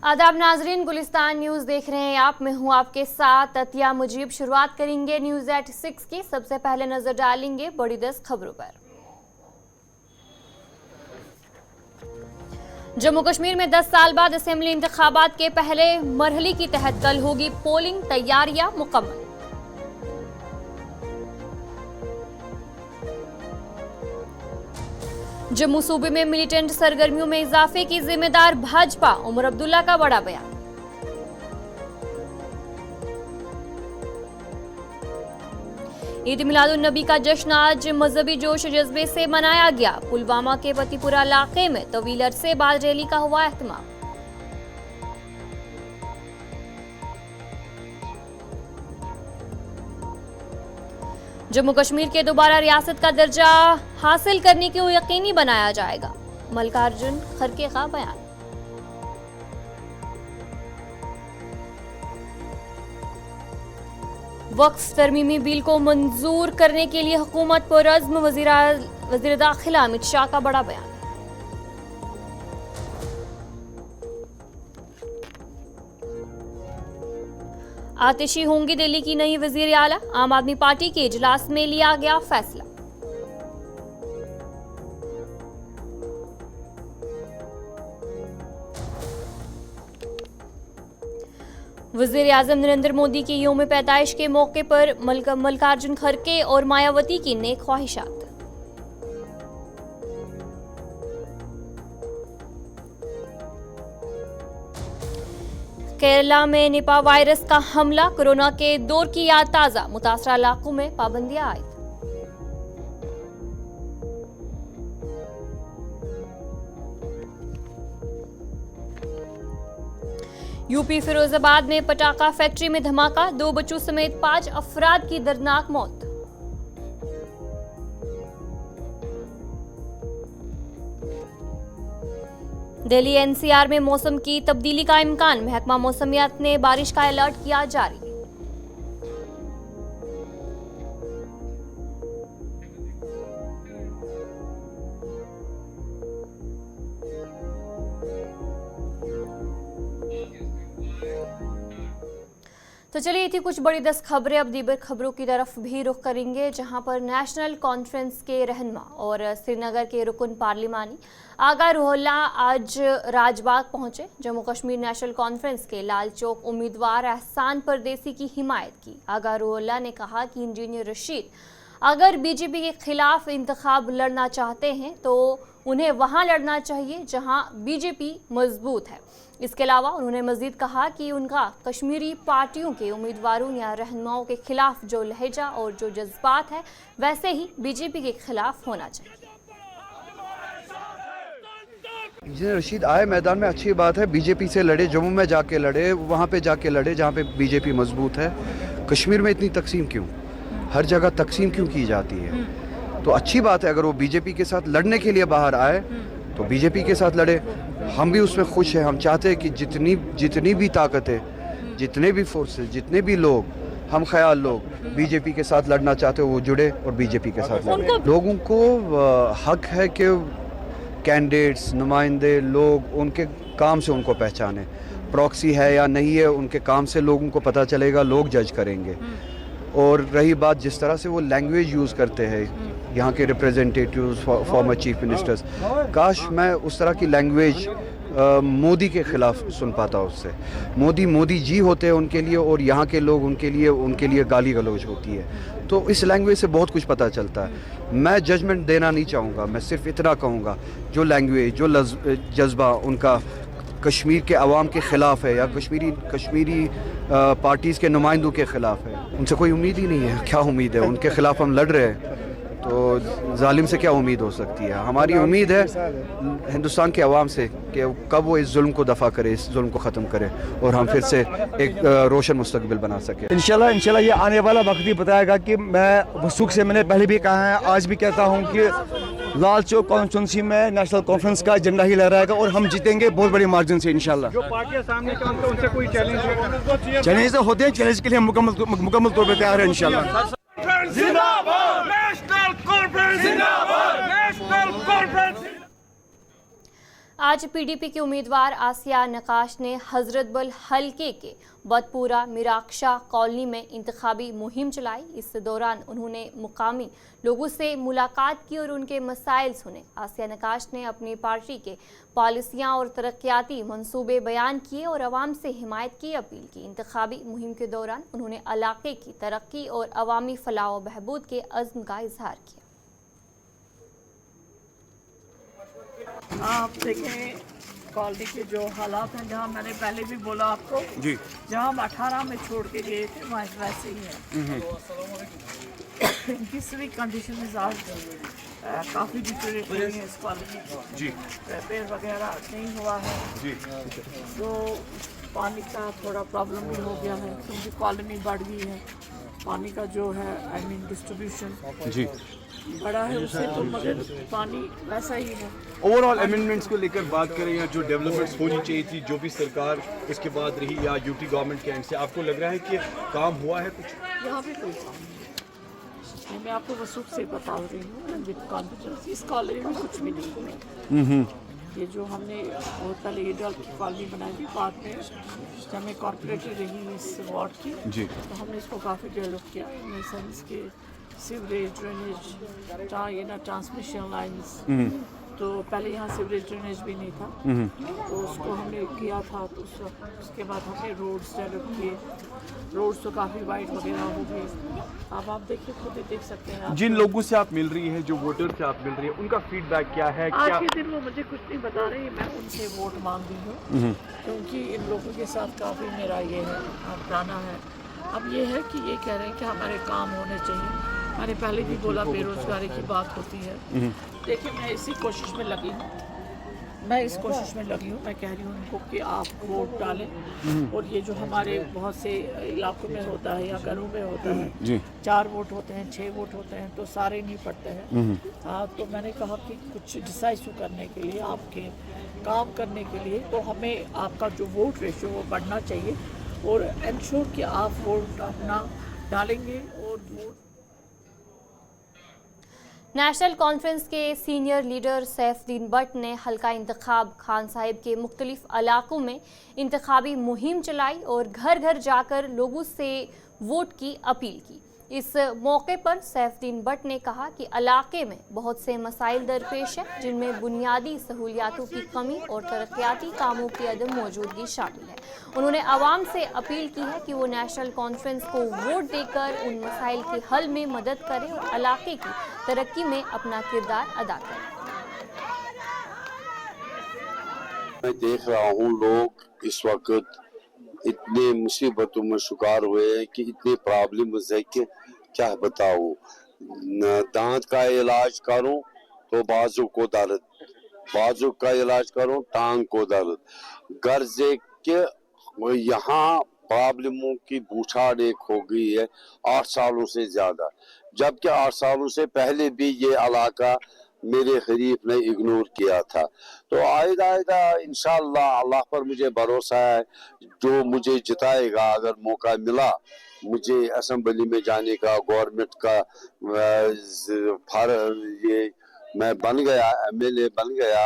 आदाब नाजरीन, गुलिस्तान न्यूज देख रहे हैं आप। मैं हूं आपके साथ अतिया मुजीब। शुरुआत करेंगे न्यूज एट 6 की। सबसे पहले नजर डालेंगे बड़ी 10 खबरों पर। जम्मू कश्मीर में 10 साल बाद असेंबली इंतखाबात के पहले मरहले की तहत कल होगी पोलिंग, तैयारियां मुकम्मल। जम्मू सूबे में मिलिटेंट सरगर्मियों में इजाफे की जिम्मेदार भाजपा, उमर अब्दुल्ला का बड़ा बयान। ईद मिलादुन नबी का जश्न आज मजहबी जोश जज्बे से मनाया गया। पुलवामा के पतिपुरा इलाके में तवील अरसे बाद रैली का हुआ एहतमाम। जम्मू कश्मीर के दोबारा रियासत का दर्जा हासिल करने को यकीनी बनाया जाएगा, मल्लिकार्जुन खड़गे का बयान। वक्फ तरमीमी बिल को मंजूर करने के लिए हुकूमत पुरअज़्म, वज़ीर दाखिला अमित शाह का बड़ा बयान। आतिशी होंगी दिल्ली की नई वजीर आला, आम आदमी पार्टी के इजलास में लिया गया फैसला। वजीर आजम नरेंद्र मोदी की यौम पैदाइश के मौके पर मल्लिकार्जुन खड़गे और मायावती की नेक ख्वाहिशात। केरला में निपा वायरस का हमला, कोरोना के दौर की याद ताजा, मुतासरा इलाकों में पाबंदियां आयद। यूपी फिरोजाबाद में पटाखा फैक्ट्री में धमाका, 2 बच्चों समेत 5 अफराद की दर्दनाक मौत। दिल्ली एनसीआर में मौसम की तब्दीली का इम्कान, महकमा मौसमियात ने बारिश का अलर्ट किया जारी। तो चलिए, थी कुछ बड़ी 10 खबरें। अब दीगर खबरों की तरफ भी रुख करेंगे, जहां पर नेशनल कॉन्फ्रेंस के रहनुमा और श्रीनगर के रुकन पार्लिमानी आगा रूहोल्ला आज राजबाग पहुंचे। जम्मू कश्मीर नेशनल कॉन्फ्रेंस के लाल चौक उम्मीदवार एहसान परदेसी की हिमायत की। आगा रूहोल्ला ने कहा कि इंजीनियर रशीद अगर बीजेपी के खिलाफ इंतखाब लड़ना चाहते हैं तो उन्हें वहां लड़ना चाहिए जहां बीजेपी मजबूत है। इसके अलावा उन्होंने मजीद कहा कि उनका कश्मीरी पार्टियों के उम्मीदवारों या रहनुमाओं के खिलाफ जो लहजा और जो जज्बात है वैसे ही बीजेपी के खिलाफ होना चाहिए। इंजीनियर रशीद आए मैदान में, अच्छी बात है। बीजेपी से लड़े, जम्मू में जाके लड़े, वहाँ पे जाके लड़े जहाँ पे बीजेपी मजबूत है। कश्मीर में इतनी तकसीम क्यों, हर जगह तकसीम क्यों की जाती है? तो अच्छी बात है, अगर वो बीजेपी के साथ लड़ने के लिए बाहर आए तो बीजेपी के साथ लड़े। हम भी उसमें खुश हैं। हम चाहते हैं कि जितनी भी ताकत है, जितने भी फोर्सेस, जितने भी लोग, हम ख्याल लोग बीजेपी के साथ लड़ना चाहते हो वो जुड़े और बीजेपी के साथ लड़े। लोगों को हक है कि कैंडिडेट्स, नुमाइंदे लोग उनके काम से उनको पहचाने। प्रॉक्सी है या नहीं है, उनके काम से लोगों को पता चलेगा, लोग जज करेंगे। और रही बात जिस तरह से वो लैंग्वेज यूज़ करते हैं यहाँ के रिप्रेजेंटेटिव्स, फॉर्मर चीफ मिनिस्टर्स, काश मैं उस तरह की लैंग्वेज मोदी के ख़िलाफ़ सुन पाता उससे। मोदी जी होते हैं उनके लिए, और यहाँ के लोग उनके लिए गाली गलौज होती है। तो इस लैंग्वेज से बहुत कुछ पता चलता है। मैं जजमेंट देना नहीं चाहूँगा, मैं सिर्फ इतना कहूँगा जो लैंग्वेज, जो जज्बा उनका कश्मीर के अवाम के ख़िलाफ़ है या कश्मीरी पार्टीज़ के नुमाइंदों के ख़िलाफ़ है, उनसे कोई उम्मीद ही नहीं है। क्या उम्मीद है? उनके ख़िलाफ़ हम लड़ रहे हैं तो जालिम से क्या उम्मीद हो सकती है? हमारी उम्मीद है हिंदुस्तान के अवाम से कि कब वो इस जुल्म को दफ़ा करे, इस जुल्म को ख़त्म करे और हम फिर से एक रोशन मुस्तकबिल बना सके। इंशाल्लाह ये आने वाला वक्त ही बताएगा कि मैं वसूख से, मैंने पहले भी कहा है, आज भी कहता हूँ कि लाल चौक कॉन्स्टिट्यूंसी में नेशनल कॉन्फ्रेंस का झंडा ही लहराएगा और हम जीतेंगे बहुत बड़ी मार्जिन से इंशाल्लाह। जो पार्टियां सामने का उनसे कोई चैलेंज तो होते हैं, चैलेंज के लिए मुकम्मल तौर पर तैयार है इंशाल्लाह। आज पीडीपी की उम्मीदवार आसिया नकाश ने हजरतबल हलके के बदपुरा मिराक्षा कॉलोनी में इंतखाबी मुहिम चलाई। इस दौरान उन्होंने मुकामी लोगों से मुलाकात की और उनके मसाइल सुने। आसिया नकाश ने अपनी पार्टी के पॉलिसियां और तरक्याती मंसूबे बयान किए और आवाम से हिमायत की अपील की। इंतखाबी मुहिम के दौरान उन्होंने इलाके की तरक्की और अवामी फलाह व बहबूद के अज़्म का इजहार किया। आप देखें कॉलोनी के जो हालात हैं, जहाँ मैंने पहले भी बोला आपको जी, जहाँ हम 18 में छोड़ के गए थे वहाँ वैसे ही है। इनकी सभी कंडीशन आज काफ़ी डिटोरेट हुई है इस कॉलोनी में। जी, रिपेयर वगैरह नहीं हुआ है। जी, तो पानी का थोड़ा प्रॉब्लम भी हो गया है क्योंकि कॉलोनी बढ़ गई है। पानी का जो है डिस्ट्रीब्यूशन जी। बड़ा है उससे, तो मगर पानी वैसा ही है। ओवरऑल अमेंडमेंट्स को लेकर बात करें या जो डेवलपमेंट्स होनी चाहिए थी, जो भी सरकार इसके बाद रही या यूटी गवर्नमेंट के एंड से, आपको लग रहा है कि काम हुआ है कुछ? यहाँ पे कोई काम नहीं है। मैं आपको वसूख से बता रही हूँ विद कॉन्फिडेंस, इस कॉलोनी में कुछ भी नहीं है। ये जो हमने बहुत पहले ईडल कॉलोनी बनाई थी, बाद में जब मैं कॉर्पोरेटर रही इस वार्ड की, जी, तो हमने इसको काफ़ी डेवलप किया। इन सेंस के सीवरेज, ड्रेनेज, ये ना ट्रांसमिशन लाइन्स, तो पहले यहाँ सीवरेज ड्रेनेज भी नहीं था, तो उसको हमने किया था। तो उसके बाद हमने रोड्स डेवलप किए। रोड्स तो काफ़ी वाइड वगैरह हो गई। अब आप देखिए, खुद ही देख सकते हैं। जिन लोगों से आप मिल रही है, जो वोटर से आप मिल रही है, उनका फीडबैक क्या है? आज क्या के दिन वो मुझे कुछ नहीं बता रहे, मैं उनसे वोट मांग रही हूँ क्योंकि इन लोगों के साथ काफ़ी मेरा ये है पुराना है। अब ये है कि ये कह रहे हैं कि हमारे काम होने चाहिए। मैंने पहले भी बोला बेरोजगारी की बात होती है। देखिए, मैं इसी कोशिश में लगी हूँ। मैं कह रही हूँ उनको कि आप वोट डालें। और ये जो हमारे बहुत से इलाकों में होता है या घरों में होता है जी, 4 वोट होते हैं, 6 वोट होते हैं, तो सारे नहीं पड़ते हैं। तो मैंने कहा कि कुछ डिसाइसिव करने के लिए, आपके काम करने के लिए, तो हमें आपका जो वोट रेशियो वो बढ़ना चाहिए और इंश्योर कि आप वोट अपना डालेंगे। और वोट नेशनल कॉन्फ्रेंस के सीनियर लीडर सैफुद्दीन भट्ट ने हल्का इंतखाब खान साहिब के मुख्तलिफ इलाकों में इंतखाबी मुहिम चलाई और घर घर जाकर लोगों से वोट की अपील की। इस मौके पर सैफुद्दीन भट्ट ने कहा कि इलाके में बहुत से मसाइल दरपेश हैं, जिनमें बुनियादी सहूलियातों की कमी और तरक्याती कामों की अदम मौजूदगी शामिल है। उन्होंने आवाम से अपील की है कि वो नेशनल कॉन्फ्रेंस को वोट देकर उन मसाइल के हल में मदद करें और इलाके की तरक्की में अपना किरदार अदा करें। मैं देख रहा हूँ लोग इस वक्त इतने मुसीबतों में शिकार हुए हैं कि इतनी प्रॉब्लम्स है कि क्या बताऊं। दांत का इलाज करूं तो बाजू को दर्द, बाजू का इलाज करूं टांग को दर्द, गर्जे के यहाँ प्रॉब्लमों की बूछाड़ एक हो गई है 8 सालों से ज्यादा, जबकि 8 सालों से पहले भी ये इलाका मेरे हरीफ ने इग्नोर किया था। तो आइंदा इंशाअल्लाह अल्लाह पर मुझे भरोसा है, जो मुझे जिताएगा, अगर मौका मिला मुझे असेंबली में जाने का, गवर्नमेंट का ये मैं बन गया, एमएलए बन गया,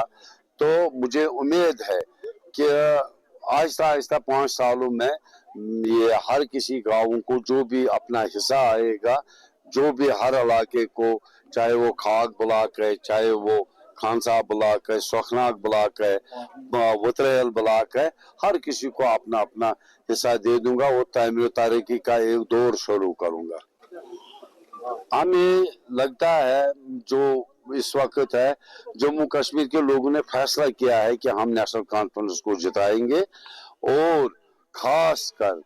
तो मुझे उम्मीद है कि आहिस्ता आहिस्ता 5 सालों में ये हर किसी गाँव को जो भी अपना हिस्सा आएगा, जो भी हर इलाके को, चाहे वो खाक ब्लॉक है, चाहे वो खानसा ब्लॉक है, सोखनाग ब्लॉक है, वतरेल ब्लॉक है, हर किसी को अपना अपना हिस्सा दे दूंगा और तामीर तरक्की का एक दौर शुरू करूंगा। हमें लगता है जो इस वक्त है, जम्मू कश्मीर के लोगों ने फैसला किया है कि हम नेशनल कॉन्फ्रेंस को जिताएंगे और खास कर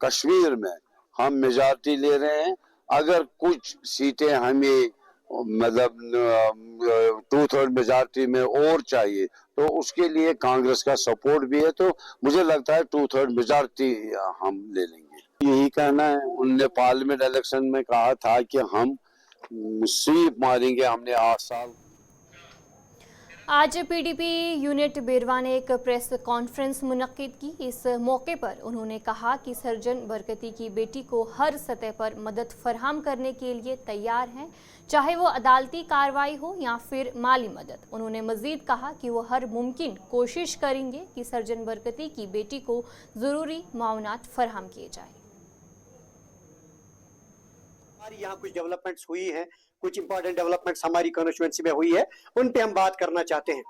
कश्मीर में हम मेजॉरिटी ले रहे हैं। अगर कुछ सीटें हमें मतलब 2/3 मेजॉरिटी में और चाहिए तो उसके लिए कांग्रेस का सपोर्ट भी है, तो मुझे लगता है 2/3 मेजॉरिटी हम ले लेंगे। यही कहना है, उनने पार्लियामेंट इलेक्शन में कहा था कि हम स्वीप मारेंगे, हमने 8 साल। आज पीडीपी यूनिट बेरवा ने एक प्रेस कॉन्फ्रेंस मुनक्किद की। इस मौके पर उन्होंने कहा कि सर्जन बरकती की बेटी को हर सतह पर मदद फराहम करने के लिए तैयार हैं, चाहे वो अदालती कार्रवाई हो या फिर माली मदद। उन्होंने मजीद कहा कि वो हर मुमकिन कोशिश करेंगे कि सर्जन बरकती की बेटी को ज़रूरी मावनात फराहम किए जाए। हमारी यहाँ कुछ डेवलपमेंट्स हुई हैं, कुछ इंपॉर्टेंट डेवलपमेंट्स हमारी कॉन्स्टिट्यूएंसी में हुई है, उन पे हम बात करना चाहते हैं।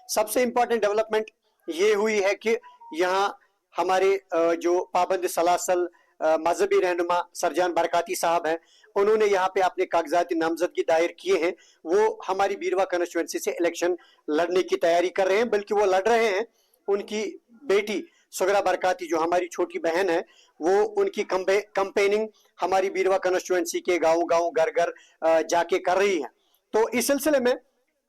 सबसे इंपॉर्टेंट डेवलपमेंट ये हुई है कि यहाँ हमारे जो पाबंद सलासल मजहबी रहनुमा सरजान बरकाती साहब हैं, उन्होंने यहाँ पे अपने कागजाती नामजदगी दायर किए हैं। वो हमारी बीरवा कॉन्स्टिट्यूएंसी से इलेक्शन लड़ने की तैयारी कर रहे हैं, बल्कि वो लड़ रहे हैं। उनकी बेटी सुगरा बरकाती जो हमारी छोटी बहन है, वो उनकी कंपेनिंग हमारी बीरवा कॉन्स्टिट्यूएंसी के गांव घर घर जाके कर रही है। तो इस सिलसिले में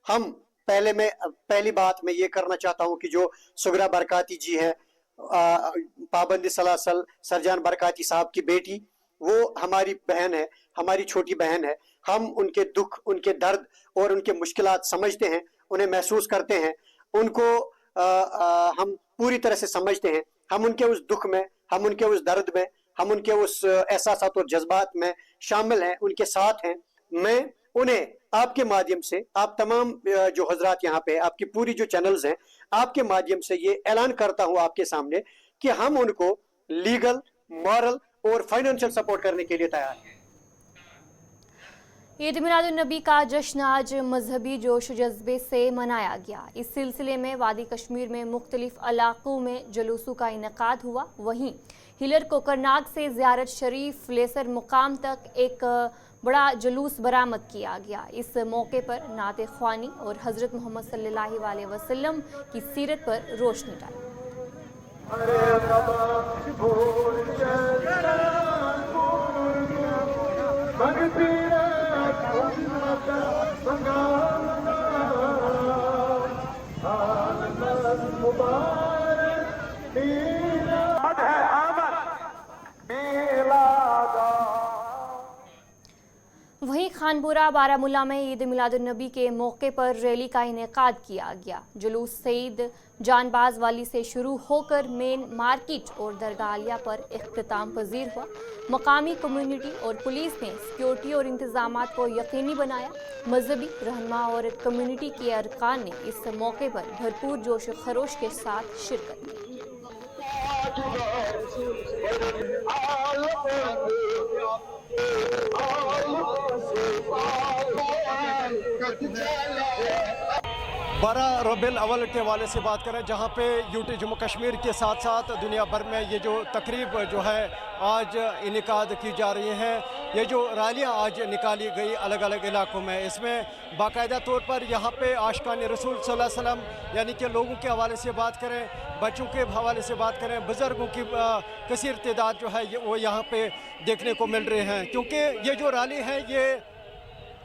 हम पहली बात मैं ये करना चाहता हूं कि जो सुगरा बरकाती जी है, पाबंदी सलासल सरजान बरकाती साहब की बेटी, वो हमारी बहन है, हमारी छोटी बहन है। हम उनके दुख, उनके दर्द और उनके मुश्किलात समझते हैं, उन्हें महसूस करते हैं, उनको हम पूरी तरह से समझते हैं। हम उनके उस दुख में, हम उनके उस दर्द में, हम उनके उस एहसासात और जज्बात में शामिल हैं, उनके साथ हैं। मैं उन्हें आपके माध्यम से, आप तमाम जो हजरात यहाँ पे, आपकी पूरी जो चैनल्स हैं, आपके माध्यम से ये ऐलान करता हूँ आपके सामने कि हम उनको लीगल, मॉरल और फाइनेंशियल सपोर्ट करने के लिए तैयार हैं। ईद मिलादुन्नबी का जश्न आज मजहबी जोश जज्बे से मनाया गया। इस सिलसिले में वादी कश्मीर में मुख्तलिफ इलाकों में जुलूसों का इनेकाद हुआ। वहीं हिलर कोकरनाग से ज़ियारत शरीफ लेसर मुकाम तक एक बड़ा जुलूस बरामद किया गया। इस मौके पर नात ख्वानी और हज़रत मोहम्मद सल्लल्लाहु अलैहि वसल्लम की सीरत पर रोशनी डाली। वहीं खानपुरा बारामूला में ईद मिलादुन्नबी के मौके पर रैली का इनेकाद किया गया। जुलूस सईद जानबाज वाली से शुरू होकर मेन मार्केट और दरगाह आलिया पर इख्तिताम पजीर हुआ। मकामी कम्युनिटी और पुलिस ने सिक्योरिटी और इंतजामात को यकीनी बनाया। मजहबी रहनुमा और कम्युनिटी के अरकान ने इस मौके पर भरपूर जोश खरोश के साथ शिरकत की। बारह रबीउल अव्वल के हवाले से बात करें, जहां पे यूटी जम्मू कश्मीर के साथ साथ दुनिया भर में ये जो तकरीब जो है आज इनेकाद की जा रही हैं, ये जो रैलियां आज निकाली गई अलग अलग इलाकों में, इसमें बाकायदा तौर पर यहाँ पे आशिकान रसूल सल्लल्लाहु अलैहि वसल्लम यानी कि लोगों के हवाले से बात करें, बच्चों के हवाले से बात करें, बुज़ुर्गों की कसीर तादाद जो है वो यहाँ पे देखने को मिल रहे हैं। क्योंकि ये जो रैली है ये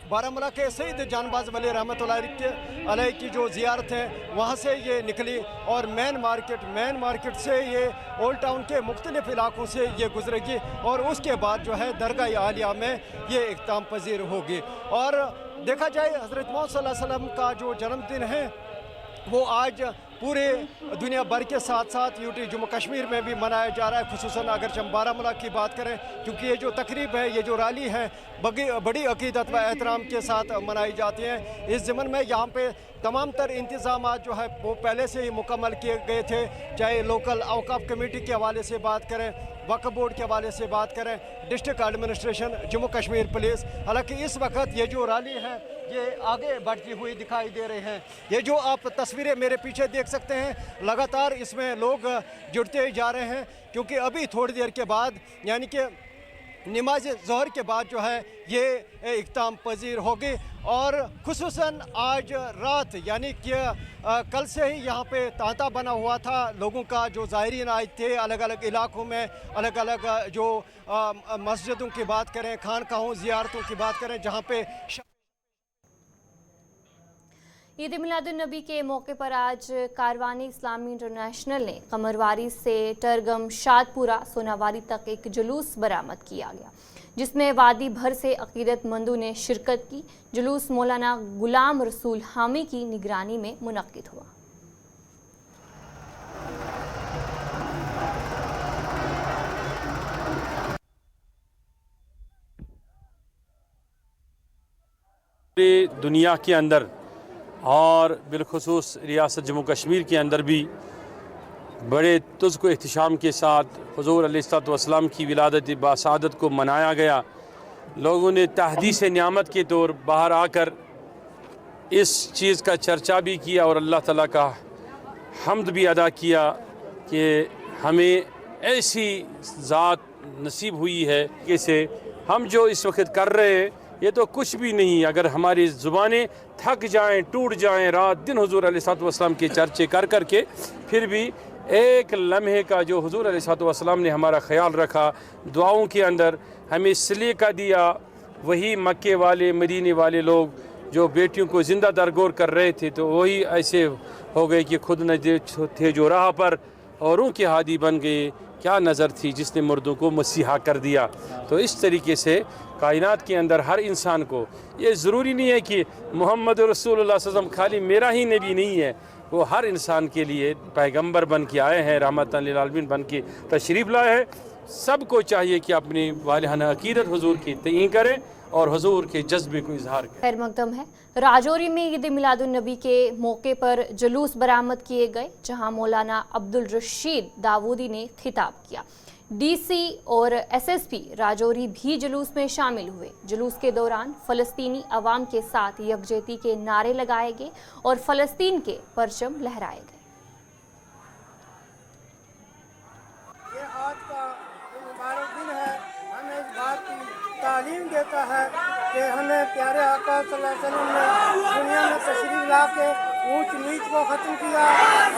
बारामूला के सईद जानबाज वली रहमतुल्लाह अलैह की जो ज़ियारत है वहाँ से ये निकली और मेन मार्केट से ये ओल्ड टाउन के मुख्तलिफ इलाकों से ये गुजरेगी और उसके बाद जो है दरगाह आलिया में ये इख्तिताम पजीर होगी। और देखा जाए हज़रत मोहम्मद सल्लल्लाहु अलैहि वसल्लम का जो जन्मदिन है वो आज पूरे दुनिया भर के साथ साथ यूटी जम्मू कश्मीर में भी मनाया जा रहा है। खुसूसन अगर हम बारामूला की बात करें, क्योंकि ये जो तकरीब है, ये जो रैली है बड़ी अकीदत व एहतराम के साथ मनाई जाती हैं। इस ज़मन में यहाँ पे तमाम तर इंतज़ाम जो है वो पहले से ही मुकम्मल किए गए थे, चाहे लोकल औकाफ कमेटी के हवाले से बात करें, वक्फ बोर्ड के हवाले से बात करें, district administration Jammu Kashmir police. हालांकि इस वक्त ये जो रैली है ये आगे बढ़ती हुई दिखाई दे रहे हैं। ये जो आप तस्वीरें मेरे पीछे देख सकते हैं, लगातार इसमें लोग जुड़ते जा रहे हैं, क्योंकि अभी थोड़ी देर के बाद यानी कि नमाज ज़ोहर के बाद जो है ये इख्तिताम पजीर होगी। और खुसूसन आज रात यानी कि कल से ही यहाँ पे तांता बना हुआ था लोगों का, जो ज़ायरीन आए थे अलग अलग इलाकों में, अलग अलग जो मस्जिदों की बात करें, खानकाहों, ज़ियारतों की बात करें, जहाँ पे ईद मिलादुन्नबी के मौके पर आज कारवानी इस्लामी इंटरनेशनल ने कमरवारी से टरगम शादपुरा सोनावारी तक एक जुलूस बरामद किया गया। जिसमें वादी भर से अकीदतमंदों ने शिरकत की। जुलूस मौलाना गुलाम रसूल हामी की निगरानी में मुनक्किद हुआ। पूरी दुनिया के अंदर और बिलखुसूस रियासत जम्मू कश्मीर के अंदर भी बड़े तुज़्को एहतशाम के साथ हुज़ूर अलैहिस्सलाम की विलादत बासादत को मनाया गया। लोगों ने तहदीस नियामत के तौर बाहर आकर इस चीज़ का चर्चा भी किया और अल्लाह ताला का हम्द भी अदा किया कि हमें ऐसी ज़ात नसीब हुई है कि से हम जो इस वक्त कर रहे हैं ये तो कुछ भी नहीं। अगर हमारी ज़ुबानें थक जाएं, टूट जाएं, रात दिन हुज़ूर अलैहिस्सलाम के चर्चे कर कर के, फिर भी एक लम्हे का जो हुज़ूर अलैहिस्सलाम ने हमारा ख्याल रखा, दुआओं के अंदर हमें सलीका दिया, वही मक्के वाले मदीने वाले लोग जो बेटियों को ज़िंदा दरगोर कर रहे थे तो वही ऐसे हो गए कि खुद न थे जो राह पर औरों के हादी बन गए। क्या नज़र थी जिसने मुर्दों को मसीहा कर दिया। तो इस तरीके से कायनात के अंदर हर इंसान को, ये ज़रूरी नहीं है कि मोहम्मद रसूलुल्लाह सल्लल्लाहु अलैहि वसल्लम खाली मेरा ही नबी नहीं है, वो हर इंसान के लिए पैगंबर बन के आए हैं, रहमतन लिल आलमीन बन के तशरीफ़ लाए हैं। सबको चाहिए कि अपनी वालिहाना अकीदत हुजूर की तईन करें और हुजूर के जज्बे को इजहार करें। खैर मकदम है, राजौरी में ईद मिलादुन नबी के मौके पर जुलूस बरामद किए गए, जहां मौलाना अब्दुल रशीद दाऊदी ने खिताब किया। डीसी और एसएसपी राजौरी भी जुलूस में शामिल हुए। जुलूस के दौरान फ़लस्तीनी अवाम के साथ यकजहती के नारे लगाए गए और फ़लस्तीन के परचम लहराए गए। ये आज का जो मुबारक दिन है, हमें इस बात की तालीम देता है कि हमें प्यारे आका सल्लल्लाहु अलैहि वसल्लम ने दुनिया में तशरीफ ला के ऊंच नीच को ख़त्म किया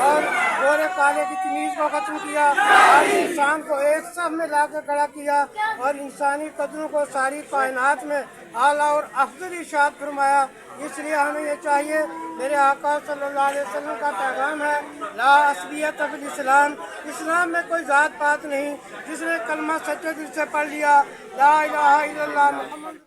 और गोरे काले की तमीज़ को ख़त्म किया और इंसान को एक साथ में ला के खड़ा किया और इंसानी कदरों को सारी कायनात में आला और अफजल इरशाद फरमाया। इसलिए हमें ये चाहिए, मेरे आका सल्लल्लाहु अलैहि वसल्लम का पैगाम है, ला असबियत फिल इस्लाम, इस्लाम में कोई जात पात नहीं। जिसने कलमा सच्चे दिल से पढ़ लिया, ला इलाहा इल्लल्लाह मुहम्मद।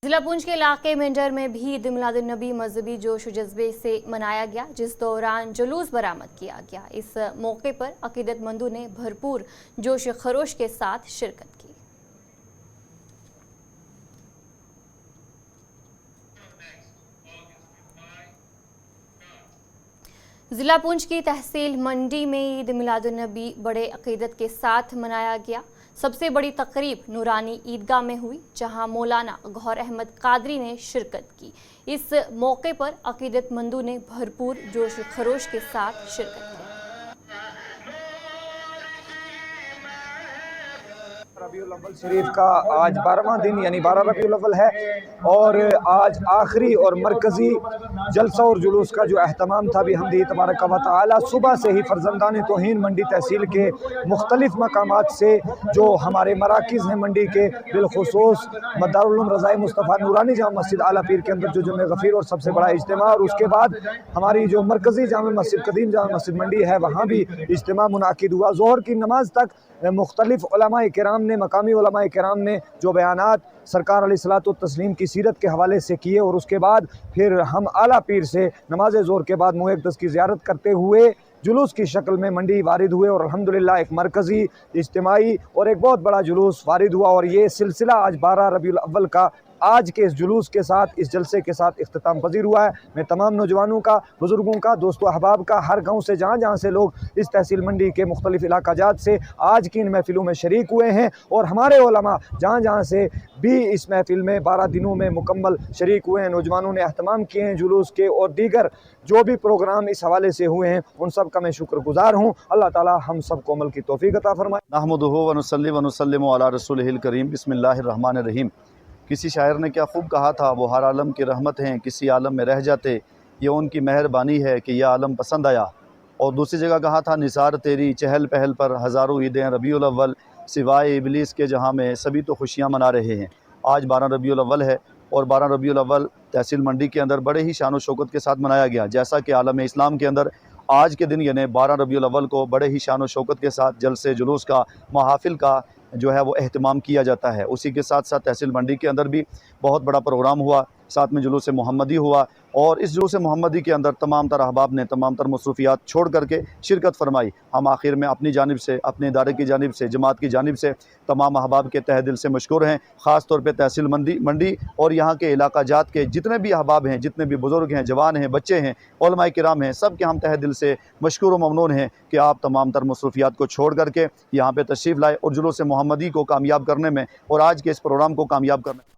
जिला पुंछ के इलाके मेंढर में भी ईद मिलादुन नबी मजहबी जोश व जज्बे से मनाया गया, जिस दौरान जुलूस बरामद किया गया। इस मौके पर अकीदतमंदों ने भरपूर जोश खरोश के साथ शिरकत की। जिला पुंछ की तहसील मंडी में ईद मिलादुन नबी बड़े अकीदत के साथ मनाया गया। सबसे बड़ी तकरीब नूरानी ईदगाह में हुई, जहां मौलाना गौहर अहमद कादरी ने शिरकत की। इस मौके पर अकीदतमंदों ने भरपूर जोश खरोश के साथ शिरकत की। रबीउल अव्वल शरीफ का आज 12वां दिन यानी 12 रबीउल अव्वल है और आज आखिरी और मरकज़ी जलसा और जुलूस का जो अहतमाम था बिहम्दिही तबारक व तआला सुबह से ही फर्जंदान तौहीन मंडी तहसील के मुख्तलिफ मकामात से जो हमारे मराकिज़ हैं मंडी के, बिलखुसूस मदारुल उलूम रज़ाए मुस्तफ़ा नूरानी जामा मस्जिद आला पीर के अंदर जो जुम्मे गफ़ीर और सबसे बड़ा इज्तिमा, और उसके बाद हमारी जो मरकज़ी जामा मस्जिद कदीम जामा मस्जिद मंडी है वहाँ भी इज्तिमा मुनाकिद हुआ। ज़ोहर की नमाज तक मुख्तलिफ उलमाए किराम ने, मकामी उलमाए किराम ने जो बयानात सरकार अलैहिस्सलातु तस्लीम की सीरत के हवाले से किए और उसके बाद फिर हम आला पीर से नमाज ज़ोहर के बाद मुए अक़दस की ज़ियारत करते हुए जुलूस की शक्ल में मंडी वारिद हुए और अल्हम्दुलिल्लाह एक मरकज़ी इज्तिमाई और एक बहुत बड़ा जुलूस वारिद हुआ। और ये सिलसिला आज 12 रबीउल अव्वल का आज के इस जुलूस के साथ, इस जलसे के साथ इख्तिताम पजीर हुआ है। मैं तमाम नौजवानों का, बुज़ुर्गों का, दोस्तों अहबाब का, हर गांव से जहाँ जहाँ से लोग इस तहसील मंडी के मुख्तलिफ इलाकाजात से आज की इन महफिलों में शरीक हुए हैं और हमारे उलमा जहाँ जहाँ से भी इस महफिल में 12 दिनों में मुकम्मल शरीक हुए हैं, नौजवानों ने अहतमाम किए हैं जुलूस के और दीगर जो भी प्रोग्राम इस हवाले से हुए हैं उन सब का मैं शुक्रगुजार हूँ। अल्लाह ताला हम सब को अमल की तौफीक अता फरमाए। नहमदुहु व नुसल्ली व नुसल्लिमु अला रसूलिहिल करीम, बिस्मिल्लाहिर रहमानिर रहीम। किसी शायर ने क्या खूब कहा था, वो हर आलम की रहमत हैं, किसी आलम में रह जाते, ये उनकी मेहरबानी है कि यह आलम पसंद आया। और दूसरी जगह कहा था, निसार तेरी चहल पहल पर हज़ारों ईदें रबीउल अव्वल, सिवाय इबलीस के जहाँ में सभी तो खुशियाँ मना रहे हैं। आज 12 रबीउल अव्वल है और 12 रबीउल अव्वल तहसील मंडी के अंदर बड़े ही शान और शौकत के साथ मनाया गया। जैसा कि आलम इस्लाम के अंदर आज के दिन यानी 12 रबीउल अव्वल को बड़े ही शान और शौकत के साथ जलसे जुलूस का, महाफिल का जो है वो एहतमाम किया जाता है। उसी के साथ साथ तहसील मंडी के अंदर भी बहुत बड़ा प्रोग्राम हुआ, साथ में जुलूस मोहम्मदी हुआ और इस जुलूस मोहम्मदी के अंदर तमाम तर अहबाब ने तमाम तर मसरूफियात छोड़ करके शिरकत फरमाई। हम आखिर में अपनी जानिब से, अपने इदारे की जानिब से, जमात की जानिब से तमाम अहबाब के तहे दिल से मशकूर हैं। ख़ास तौर पर तहसील मंडी और यहाँ के इलाका जात के जितने भी अहबाब हैं, जितने भी बुज़ुर्ग हैं, जवान हैं, बच्चे हैं, उलमाए किराम हैं, सब के हम तहे दिल से मशकूर व ममनून हैं कि आप तमाम तर मसरूफियात को छोड़ करके यहाँ पर तशरीफ़ लाए और जुलूस मोहम्मदी को कामयाब करने में और आज के इस प्रोग्राम को कामयाब करने में।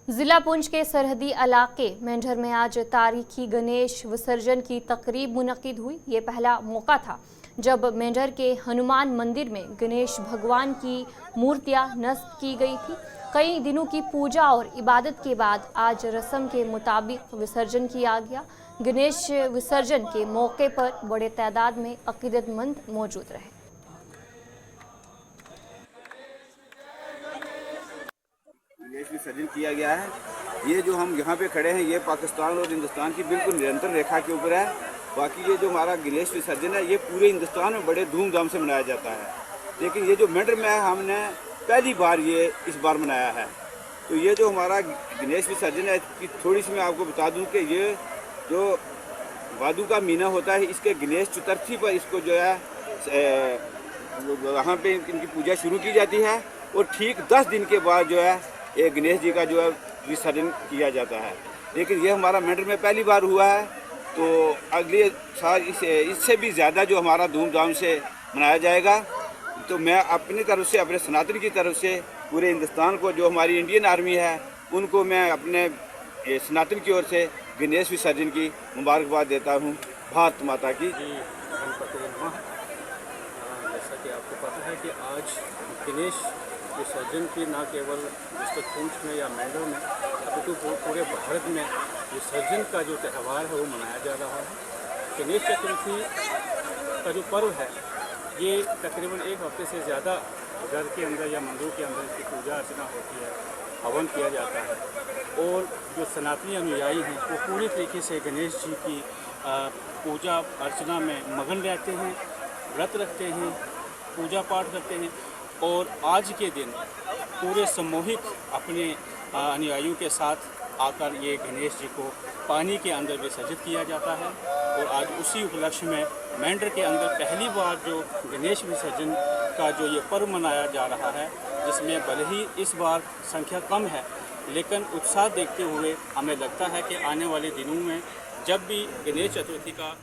जिला पुंछ के सरहदी इलाके मेंढर में आज तारीखी गणेश विसर्जन की तकरीब मुनक्किद हुई। ये पहला मौका था जब मेंढर के हनुमान मंदिर में गणेश भगवान की मूर्तियां नस्ब की गई थी। कई दिनों की पूजा और इबादत के बाद आज रस्म के मुताबिक विसर्जन किया गया। गणेश विसर्जन के मौके पर बड़े तादाद में अकीदतमंद मौजूद रहे। विसर्जन किया गया है। ये जो हम यहाँ पे खड़े हैं ये पाकिस्तान और हिंदुस्तान की बिल्कुल निरंतर रेखा के ऊपर है। बाकी ये जो हमारा गणेश विसर्जन है ये पूरे हिंदुस्तान में बड़े धूमधाम से मनाया जाता है, लेकिन ये जो मेंढर में है हमने पहली बार ये इस बार मनाया है। तो ये जो हमारा गणेश विसर्जन है कि थोड़ी सी मैं आपको बता दूँ कि ये जो भादू का महीना होता है इसके गणेश चतुर्थी पर इसको जो है वहाँ पे इनकी पूजा शुरू की जाती है और ठीक 10 दिन के बाद जो है ये गणेश जी का जो है विसर्जन किया जाता है। लेकिन ये हमारा मेंढर में पहली बार हुआ है, तो अगले साल इससे भी ज़्यादा जो हमारा धूमधाम से मनाया जाएगा। तो मैं अपनी तरफ से, अपने सनातन की तरफ से पूरे हिंदुस्तान को, जो हमारी इंडियन आर्मी है उनको मैं अपने सनातन की ओर से गणेश विसर्जन की मुबारकबाद देता हूँ। भारत माता की। जैसा कि आपको पता है कि आज गणेश विसर्जन की न केवल डिस्ट्रिक्ट पुंछ में या मेंढर में अपितु पूरे भारत में विसर्जन का जो त्यौहार है वो मनाया जा रहा है। गणेश चतुर्थी का जो पर्व है ये तकरीबन एक हफ्ते से ज़्यादा घर के अंदर या मंदिरों के अंदर इसकी पूजा अर्चना होती है, हवन किया जाता है और जो सनातनी अनुयायी हैं वो पूरी तरीके से गणेश जी की पूजा अर्चना में मगन रहते हैं, व्रत रखते हैं, पूजा पाठ करते हैं और आज के दिन पूरे सामूहिक अपने अनुयायियों के साथ आकर ये गणेश जी को पानी के अंदर विसर्जित किया जाता है। और आज उसी उपलक्ष्य में मेंढर के अंदर पहली बार जो गणेश विसर्जन का जो ये पर्व मनाया जा रहा है, जिसमें भले ही इस बार संख्या कम है लेकिन उत्साह देखते हुए हमें लगता है कि आने वाले दिनों में जब भी गणेश चतुर्थी का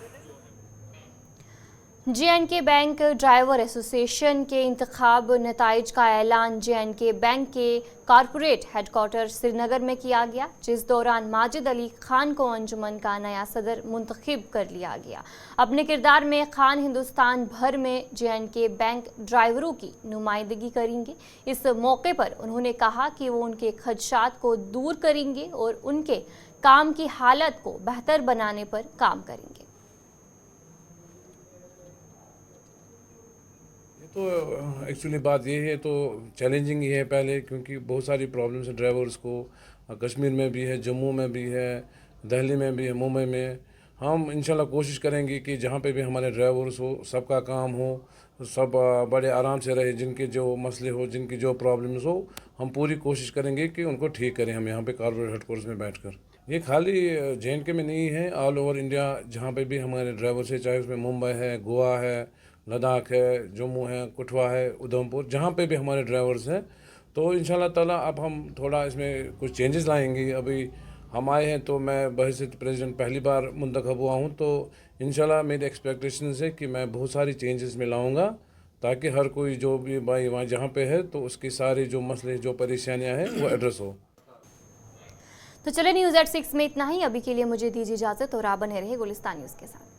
JNK बैंक ड्राइवर एसोसिएशन के इंतखाब नताइज का ऐलान JNK बैंक के कॉरपोरेट हेडक्वार्टर श्रीनगर में किया गया, जिस दौरान माजिद अली खान को अंजुमन का नया सदर मुंतखब कर लिया गया। अपने किरदार में खान हिंदुस्तान भर में JNK बैंक ड्राइवरों की नुमाइंदगी करेंगे। इस मौके पर उन्होंने कहा कि वो उनके खदशात को दूर करेंगे और उनके काम की हालत को बेहतर बनाने पर काम करेंगे। तो एक्चुअली बात ये है, तो चैलेंजिंग ही है पहले, क्योंकि बहुत सारी प्रॉब्लम्स हैं ड्राइवर्स को। कश्मीर में भी है, जम्मू में भी है, दिल्ली में भी है, मुंबई में। हम इंशाल्लाह कोशिश करेंगे कि जहाँ पे भी हमारे ड्राइवर्स हो, सबका काम हो, सब बड़े आराम से रहे, जिनके जो मसले हो, जिनकी जो प्रॉब्लम्स हो, हम पूरी कोशिश करेंगे कि उनको ठीक करें हम यहाँ पे कॉर्पोरेट हेडक्वार्टर्स में बैठकर। ये खाली JNK में नहीं है, ऑल ओवर इंडिया जहाँ पे भी हमारे ड्राइवर्स है, चाहे उसमें मुंबई है, गोवा है, लद्दाख है, जम्मू है, कठुआ है, उधमपुर, जहाँ पे भी हमारे ड्राइवर्स हैं, तो इंशाल्लाह ताला अब हम थोड़ा इसमें कुछ चेंजेस लाएंगे। अभी हम आए हैं तो मैं बहैसियत प्रेसिडेंट पहली बार मुंतखब हुआ हूँ, तो इंशाल्लाह मेरी एक्सपेक्टेशन है कि मैं बहुत सारी चेंजेस में लाऊँगा, ताकि हर कोई जो भी भाई वहाँ जहाँ पे है तो उसकी सारी जो मसले, जो परेशानियाँ हैं वो एड्रेस हो। तो चले न्यूज़@6 में इतना ही। अभी के लिए मुझे दीजिए इजाज़त और आप बने रहे गुलिस्तान न्यूज़ के साथ।